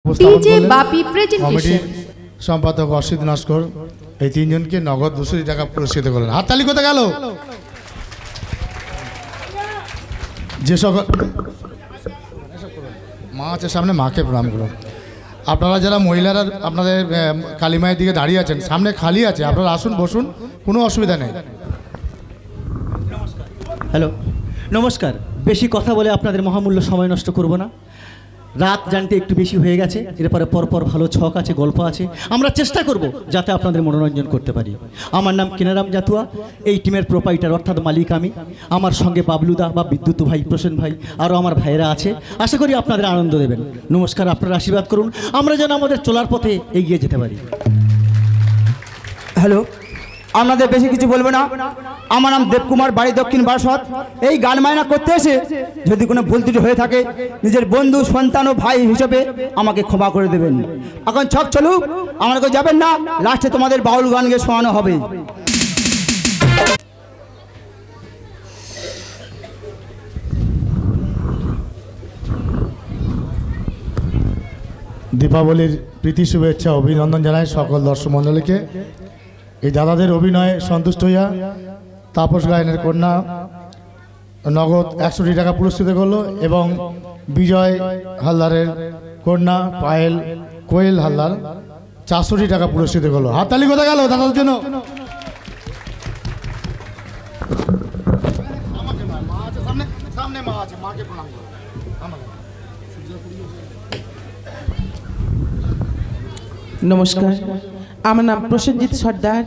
DJ বাপি presentation সম্পাদক অসিত নস্কর এই তিনজনকে নগদ 200 টাকা পুরস্কৃত করলেন। হাততালি কোথায় গেল? যে সকল মা আছে সামনে, মাকে প্রণাম করুন। আপনারা যারা মহিলারা আপনাদের কালীমায়ের দিকে দাঁড়িয়ে আছেন, সামনে খালি আছে, আপনারা আসুন, বসুন, কোনো অসুবিধা নেই। হ্যালো, নমস্কার। বেশি কথা বলে আপনাদের মহামূল্য সময় নষ্ট করব না। রাত জানতে একটু বেশি হয়ে গেছে, এরপরে পরপর ভালো ছক আছে, গল্প আছে, আমরা চেষ্টা করব যাতে আপনাদের মনোরঞ্জন করতে পারি। আমার নাম কিনারাম জাতুয়া, এই টিমের প্রোপাইটার অর্থাৎ মালিক আমি। আমার সঙ্গে বাবলুদা বা বিদ্যুৎ ভাই, প্রসেন ভাই, আরও আমার ভাইয়েরা আছে। আশা করি আপনাদের আনন্দ দেবেন। নমস্কার, আপনারা আশীর্বাদ করুন আমরা যেন আমাদের চলার পথে এগিয়ে যেতে পারি। হ্যালো, আপনাদের বেশি কিছু বলবো না। আমার নাম দেবকুমার, বাড়ি দক্ষিণ বারাসত। এই গান মায়না করতে এসে যদি কোনো ভুল ত্রুটি হয়ে থাকে, নিজের বন্ধু, সন্তান ও ভাই হিসেবে আমাকে ক্ষমা করে দেবেন। এখন ছক চলুক, আমাকে যাবেন না, লাস্টে তোমাদের বাউল গান গিয়ে শোনানো হবে। দীপাবলির প্রীতি শুভেচ্ছা অভিনন্দন জানাই সকল দর্শক মণ্ডলীকে। এই দাদাদের অভিনয়ে সন্তুষ্ট হইয়া তাপস গায়নের কন্যা নগদ 100 টাকা পুরস্কৃত করলো এবং বিজয় হালদারের কন্যা পায়েল কোয়েল হালদার 400 টাকা পুরস্কৃত করলো। হাততালি কোথায় গেল দাদার জন্য? নমস্কার, আমার নাম প্রসেনজিৎ সর্দার,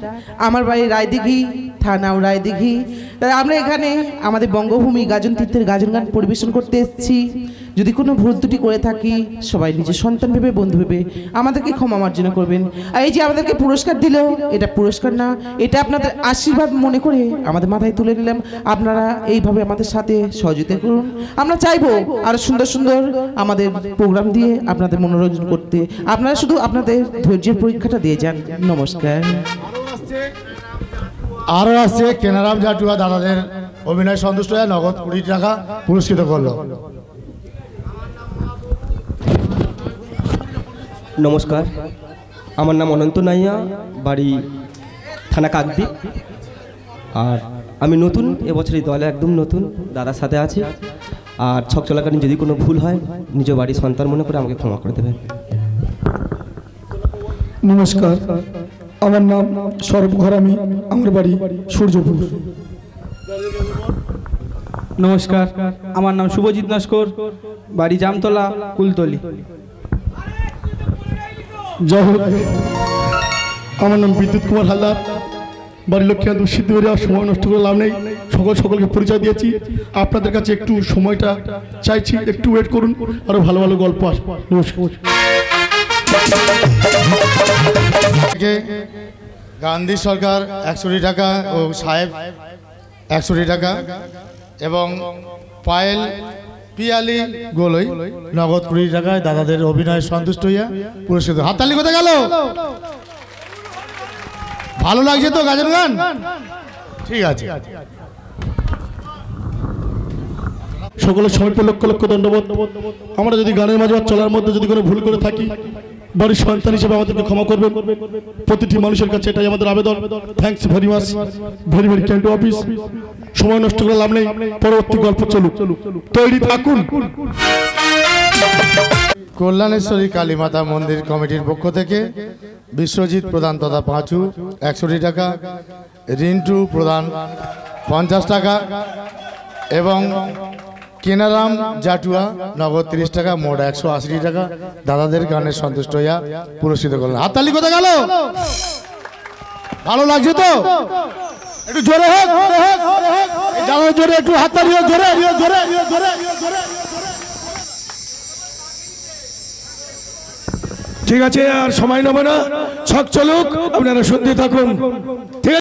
আমার বাড়ি রায়দিঘি, থানাও রায়দিঘি। আমরা এখানে আমাদের বঙ্গভূমি গাজন তীর্থের গাজন গান পরিবেশন করতে এসেছি। যদি কোনো ভুল ত্রুটি করে থাকি, সবাই নিজের সন্তান ভেবে, বন্ধু ভেবে আমাদেরকে ক্ষমা মার্জনা করবেন। আর এই যে আমাদেরকে পুরস্কার দিল, এটা পুরস্কার না, এটা আপনাদের আশীর্বাদ মনে করে আমাদের মাথায় তুলে নিলাম। আপনারা এইভাবে আমাদের সাথে সহযোগিতা করুন। আমরা চাইবো আরো সুন্দর সুন্দর আমাদের প্রোগ্রাম দিয়ে আপনাদের মনোরঞ্জন করতে। আপনারা শুধু আপনাদের ধৈর্যের পরীক্ষাটা দিয়ে যান। নমস্কার। আরও আসছে কেনারাম জাটুয়া, দাদাদের অভিনয় সন্তুষ্ট হয়ে নগদ 20 টাকা পুরস্কৃত করলো। নমস্কার, আমার নাম অনন্ত নাইয়া, বাড়ি থানা কাকদ্বীপ। আর আমি নতুন, এবছর এই দলে একদম নতুন, দাদার সাথে আছি। আর ছক চলাকালীন যদি কোনো ভুল হয়, নিজ বাড়ির সন্তান মনে করে আমাকে ক্ষমা করে দেবেন। নমস্কার, আমার নাম সৌরভ ঘরামি, আমার বাড়ি সূর্যপুর। নমস্কার, আমার নাম শুভজিৎ নস্কর, বাড়ি জামতলা, কুলতলি। জয় হোক। আমার নাম বিদ্যুৎ কুমার হালদার, বাড়ি লক্ষ্মীনাথ সিদ্ধি। আর সময় নষ্ট করে লাভ নেই, সকলকে পরিচয় দিয়েছি। আপনাদের কাছে একটু সময়টা চাইছি, একটু ওয়েট করুন, আরো ভালো ভালো গল্প আসবে। নমস্কার। গান্ধী সরকার 100 টাকা ও সাহেব 100 টাকা এবং পায়েল পিয়ালি গোলই নগদ 20 টাকায় দাদাদের অভিনয় সন্তুষ্ট হইয়া পুরস্কৃত। হাততালি কোথায় গেল? ভালো লাগছে তো গাজন গান? ঠিক আছে। সকলের সময় লক্ষ লক্ষ ধন্যবাদ। আমরা যদি গানের মাঝে চলার মধ্যে যদি কোনো ভুল করে থাকি, বাড়ির সন্তান হিসেবে আমাদেরকে ক্ষমা করবেন। প্রতিটি মানুষের কাছে এটাই আমাদের আবেদন। Thanks very much, very very can't office. সময় নষ্ট করে লাভ নেই, পরবর্তী গল্প চলুক, তৈরি থাকুন। কল্যাণেশ্বরী কালীমাতা মন্দির কমিটির পক্ষ থেকে বিশ্বজিৎ প্রধান তথা পাঁচু 100 টাকা, রিন্টু প্রধান 50 টাকা এবং কেনারাম জাটুয়া নগদ 30 টাকা, মোট 180 টাকা দাদাদের গানে সন্তুষ্ট হইয়া পুরস্কৃত করলেন। হাততালি কোথায় গেল? ভালো লাগছে তো? একটু জোরে হোক, জোরে একটু হাততালি হোক, জোরে জোরে জোরে। ঠিক আছে, আর সময় নেব না, ছক চলুক, আপনারা শুনতে থাকুন। ঠিক আছে।